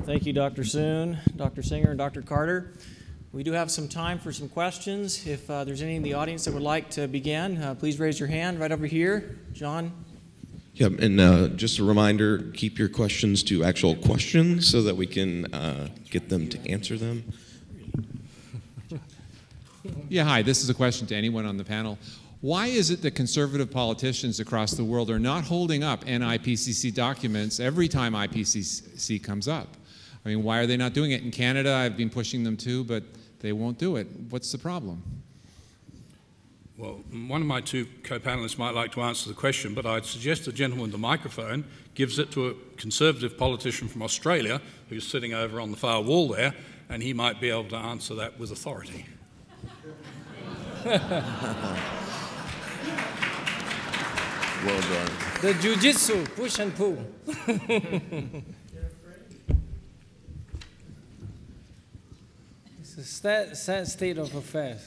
Thank you, Dr. Soon, Dr. Singer, and Dr. Carter. We do have some time for some questions. If there's any in the audience that would like to begin, please raise your hand right over here. John? Yeah, and just a reminder, keep your questions to actual questions so that we can get them to answer them. Yeah, hi, this is a question to anyone on the panel. Why is it that conservative politicians across the world are not holding up NIPCC documents every time IPCC comes up? I mean, why are they not doing it? In Canada, I've been pushing them too, but they won't do it. What's the problem? Well, one of my two co-panelists might like to answer the question, but I'd suggest the gentleman with the microphone gives it to a conservative politician from Australia who's sitting over on the far wall there, and he might be able to answer that with authority. Well done. The jiu-jitsu, push and pull. It's a sad state of affairs.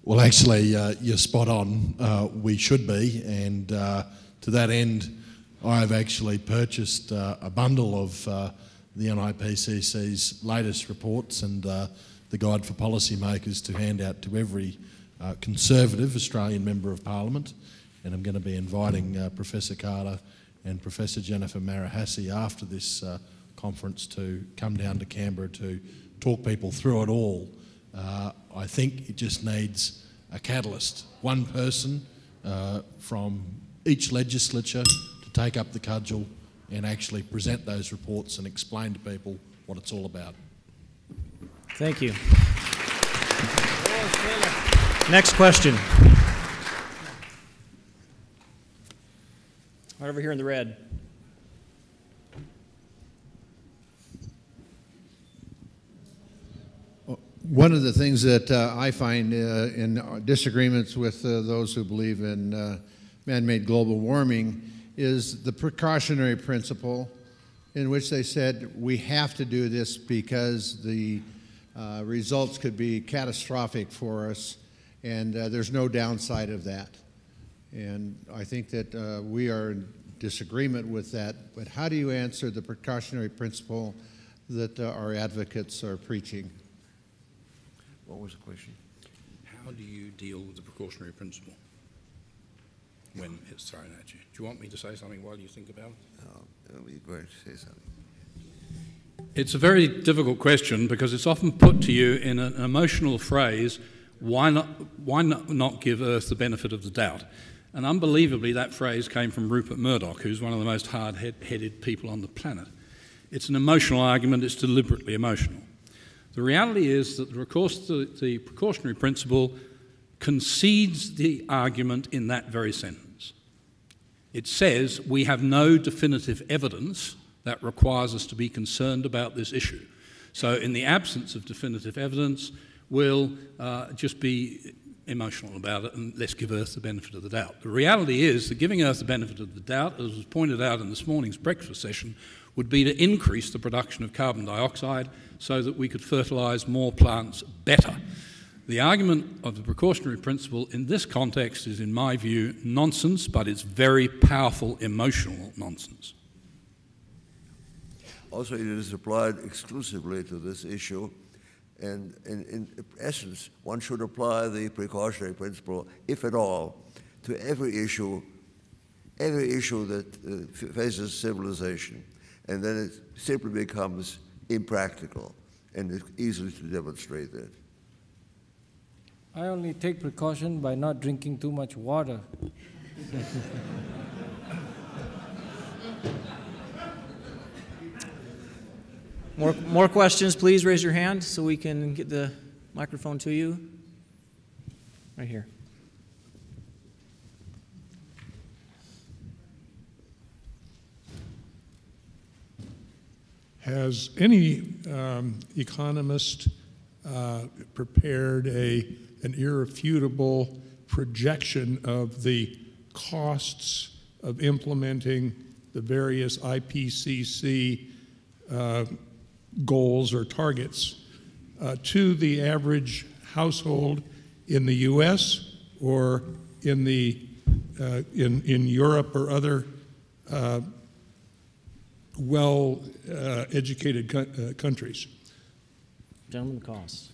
Well, actually, you're spot on. We should be, and to that end, I've actually purchased a bundle of the NIPCC's latest reports and the Guide for Policymakers to hand out to every Conservative Australian Member of Parliament. And I'm going to be inviting Professor Carter and Professor Jennifer Marahasi after this conference to come down to Canberra to talk people through it all. I think it just needs a catalyst, one person from each legislature to take up the cudgel and actually present those reports and explain to people what it's all about. Thank you. Next question. Right over here in the red. One of the things that I find in disagreements with those who believe in man-made global warming is the precautionary principle, in which they said we have to do this because the results could be catastrophic for us, and there's no downside of that. And I think that we are in disagreement with that, but how do you answer the precautionary principle that our advocates are preaching? What was the question? How do you deal with the precautionary principle when it's thrown at you? Do you want me to say something while you think about it? It would be great to say something. It's a very difficult question because it's often put to you in an emotional phrase, why not give Earth the benefit of the doubt? And unbelievably, that phrase came from Rupert Murdoch, who's one of the most hard-headed people on the planet. It's an emotional argument, it's deliberately emotional. The reality is that the precautionary principle concedes the argument in that very sentence. It says we have no definitive evidence that requires us to be concerned about this issue. So in the absence of definitive evidence, we'll just be emotional about it and let's give Earth the benefit of the doubt. The reality is that giving Earth the benefit of the doubt, as was pointed out in this morning's breakfast session, would be to increase the production of carbon dioxide so that we could fertilise more plants better. The argument of the precautionary principle in this context is, in my view, nonsense, but it's very powerful emotional nonsense. Also, it is applied exclusively to this issue, and in essence, one should apply the precautionary principle, if at all, to every issue that faces civilization, and then it simply becomes impractical, and it's easy to demonstrate that. I only take precaution by not drinking too much water. More questions, please raise your hand so we can get the microphone to you. Right here. Has any economist prepared an irrefutable projection of the costs of implementing the various IPCC goals or targets to the average household in the U.S. or in Europe or other well-educated countries. Gentleman across.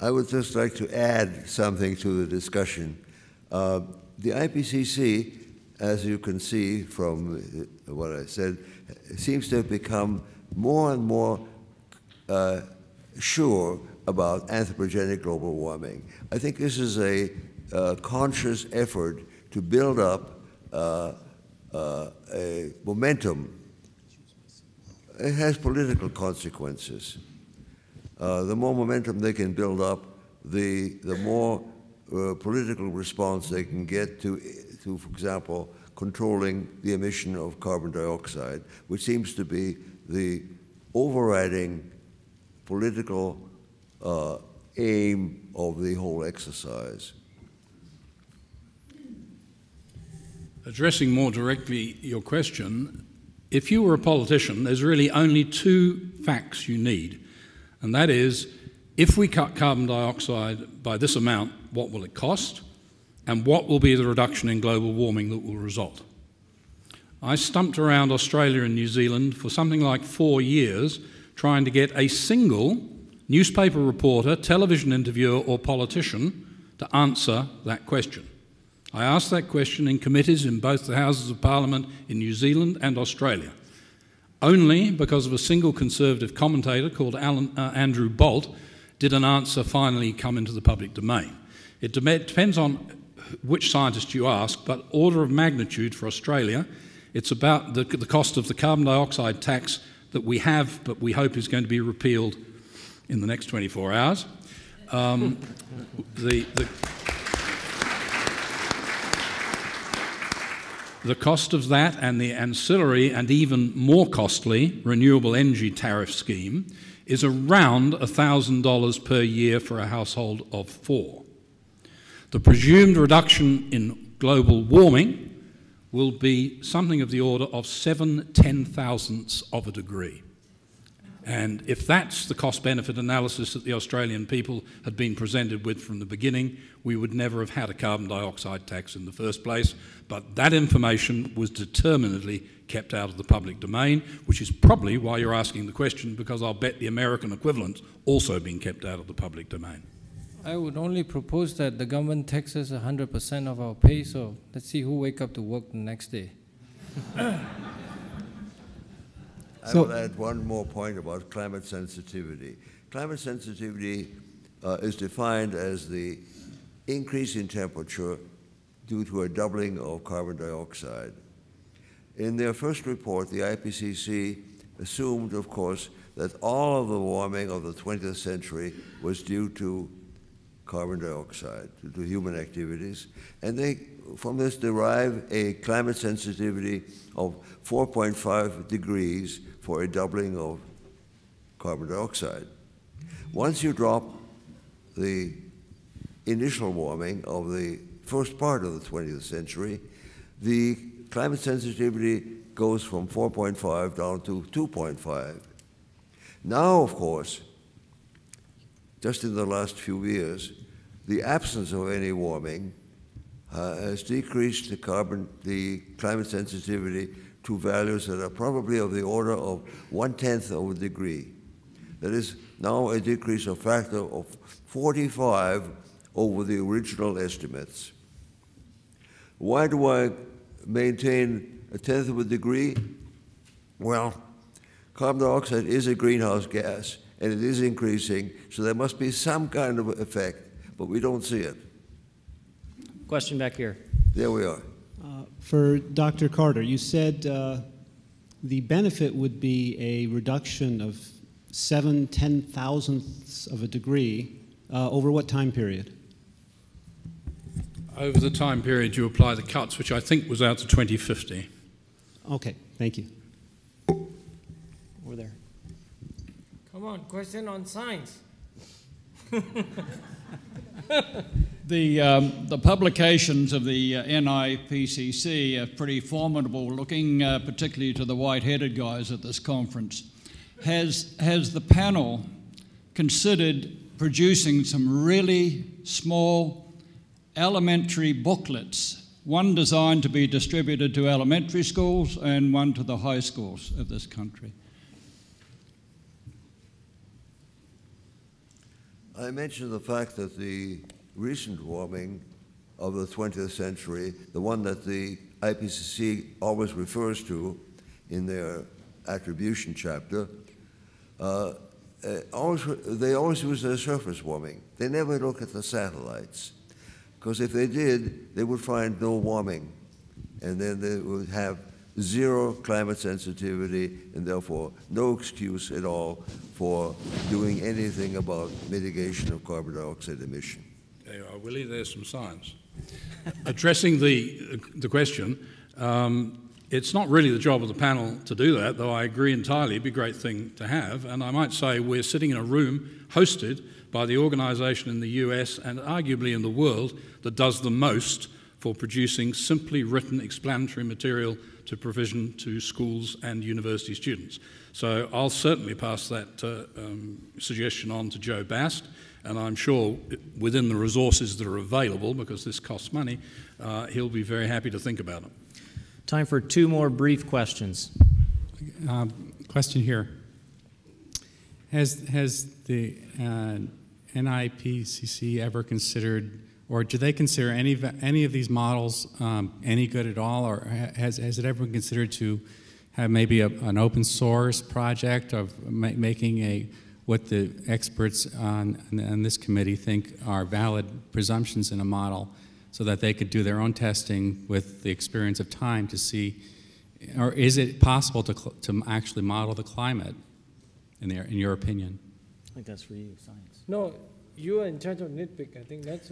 I would just like to add something to the discussion. The IPCC, as you can see from what I said, seems to have become more and more sure about anthropogenic global warming. I think this is a conscious effort to build up a momentum. It has political consequences. The more momentum they can build up, the more political response they can get to, for example, controlling the emission of carbon dioxide, which seems to be the overriding political aim of the whole exercise. Addressing more directly your question, if you were a politician, there's really only two facts you need, and that is, if we cut carbon dioxide by this amount, what will it cost? And what will be the reduction in global warming that will result? I stumped around Australia and New Zealand for something like 4 years trying to get a single newspaper reporter, television interviewer or politician to answer that question. I asked that question in committees in both the Houses of Parliament in New Zealand and Australia. Only because of a single Conservative commentator called Andrew Bolt did an answer finally come into the public domain. It depends on which scientist you ask, but order of magnitude for Australia, it's about the cost of the carbon dioxide tax that we have, but we hope is going to be repealed in the next 24 hours. The cost of that and the ancillary and even more costly renewable energy tariff scheme is around $1,000 per year for a household of 4. The presumed reduction in global warming will be something of the order of 7/10,000ths of a degree. And if that's the cost-benefit analysis that the Australian people had been presented with from the beginning, we would never have had a carbon dioxide tax in the first place. But that information was determinedly kept out of the public domain, which is probably why you're asking the question, because I'll bet the American equivalent's also been kept out of the public domain. I would only propose that the government taxes 100% of our pay, so let's see who wake up to work the next day. I will add one more point about climate sensitivity. Climate sensitivity is defined as the increase in temperature due to a doubling of carbon dioxide. In their first report, the IPCC assumed, of course, that all of the warming of the 20th century was due to carbon dioxide, due to human activities, and they, from this, derive a climate sensitivity of 4.5 degrees for a doubling of carbon dioxide. Once you drop the initial warming of the first part of the 20th century, the climate sensitivity goes from 4.5 down to 2.5. Now, of course, just in the last few years, the absence of any warming has decreased the climate sensitivity to values that are probably of the order of 1/10 of a degree. That is now a decrease of factor of 45 over the original estimates. Why do I maintain 1/10 of a degree? Well, carbon dioxide is a greenhouse gas, and it is increasing, so there must be some kind of effect, but we don't see it. Question back here. There we are. For Dr. Carter, you said the benefit would be a reduction of 7/10,000ths of a degree over what time period? Over the time period you apply the cuts, which I think was out to 2050. Okay, thank you. Over there. Come on, question on science. The publications of the NIPCC are pretty formidable looking, particularly to the white-headed guys at this conference. Has the panel considered producing some really small elementary booklets one designed to be distributed to elementary schools and one to the high schools of this country. I mentioned the fact that the recent warming of the 20th century, the one that the IPCC always refers to in their attribution chapter, they always use their surface warming. They never look at the satellites, because if they did, they would find no warming, and then they would have zero climate sensitivity, and therefore no excuse at all for doing anything about mitigation of carbon dioxide emission. There you are, Willie, there's some science. Addressing the question, it's not really the job of the panel to do that, though I agree entirely it'd be a great thing to have. And I might say we're sitting in a room hosted by the organisation in the US and arguably in the world that does the most for producing simply written explanatory material to provision to schools and university students. So I'll certainly pass that suggestion on to Joe Bast, and I'm sure within the resources that are available, because this costs money, he'll be very happy to think about it. Time for two more brief questions. Question here. Has the NIPCC ever considered, or do they consider any of these models any good at all, or has it ever been considered to have maybe an open source project of making what the experts on this committee think are valid presumptions in a model, so that they could do their own testing with the experience of time to see, or is it possible to actually model the climate, in your opinion? I think that's for you, science. No, you are in charge of NIPCC. I think that's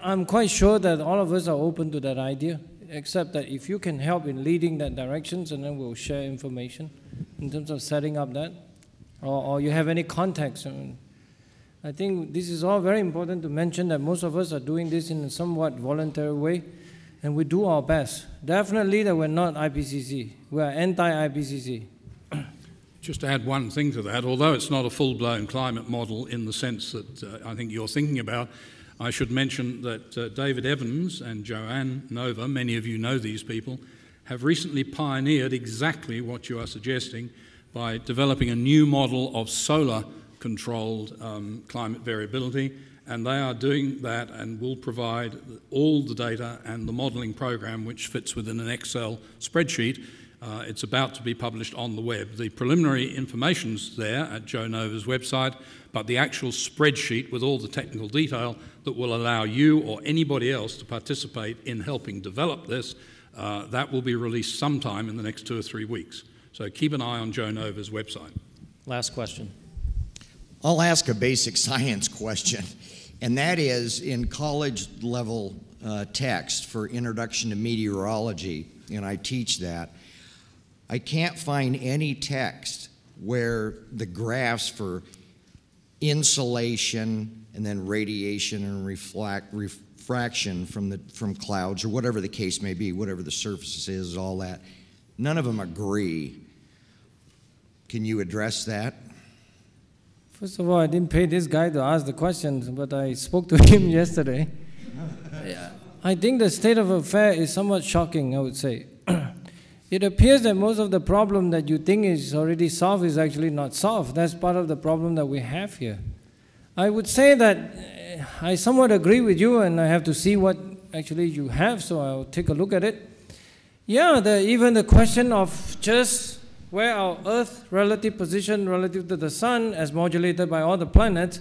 I'm quite sure that all of us are open to that idea, except that if you can help in leading that directions, and then we'll share information in terms of setting up that, or you have any contacts. I think this is all very important to mention, that most of us are doing this in a somewhat voluntary way, and we do our best. Definitely that we're not IPCC. We are anti-IPCC. Just to add one thing to that, although it's not a full-blown climate model in the sense that I think you're thinking about, I should mention that David Evans and Joanne Nova, many of you know these people, have recently pioneered exactly what you are suggesting by developing a new model of solar-controlled climate variability, and they are doing that and will provide all the data and the modelling program which fits within an Excel spreadsheet. It's about to be published on the web. The preliminary information's there at Joe Nova's website, but the actual spreadsheet with all the technical detail that will allow you or anybody else to participate in helping develop this, that will be released sometime in the next 2 or 3 weeks. So keep an eye on Joe Nova's website. Last question. I'll ask a basic science question, and that is in college level text for Introduction to Meteorology, and I teach that. I can't find any text where the graphs for insolation and then radiation and refraction from clouds, or whatever the case may be, whatever the surface is, all that, none of them agree. Can you address that? First of all, I didn't pay this guy to ask the questions, but I spoke to him yesterday. I think the state of affairs is somewhat shocking, I would say. It appears that most of the problem that you think is already solved is actually not solved. That's part of the problem that we have here. I would say that I somewhat agree with you, and I have to see what actually you have, so I'll take a look at it. Yeah, even the question of just where our Earth's relative position relative to the Sun, as modulated by all the planets,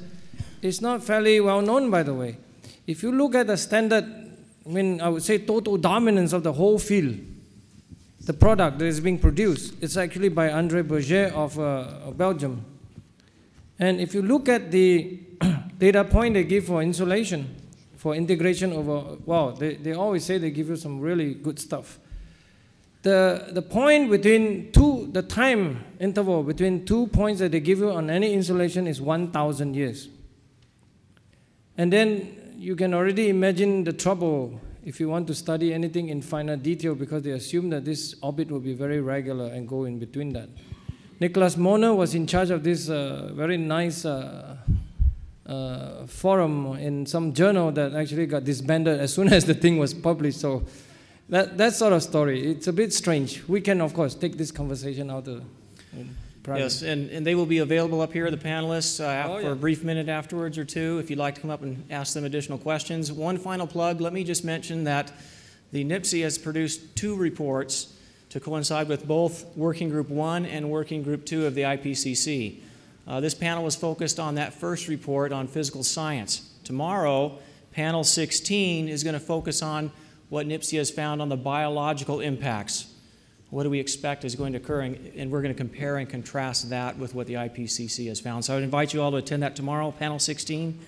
is not fairly well known, by the way. If you look at the standard, I would say total dominance of the whole field, the product that is being produced, it's actually by André Berger of Belgium. And if you look at the data point they give for insolation, for integration over, wow, they always say they give you some really good stuff. The point between the time interval between 2 points that they give you on any insolation is 1,000 years. And then you can already imagine the trouble if you want to study anything in finer detail, because they assume that this orbit will be very regular and go in between that. Nicholas Moner was in charge of this very nice forum in some journal that actually got disbanded as soon as the thing was published. So that sort of story, it's a bit strange. We can, of course, take this conversation out in private. Yes, and they will be available up here, the panelists, for a brief minute afterwards or two, if you'd like to come up and ask them additional questions. One final plug, let me just mention that the NIPCC has produced 2 reports to coincide with both Working Group 1 and Working Group 2 of the IPCC. This panel was focused on that first report on physical science. Tomorrow, panel 16 is going to focus on what NIPCC has found on the biological impacts. What do we expect is going to occur, and we're going to compare and contrast that with what the IPCC has found. So I would invite you all to attend that tomorrow, panel 16,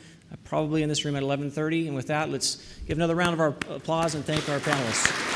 probably in this room at 11:30. And with that, let's give another round of our applause and thank our panelists.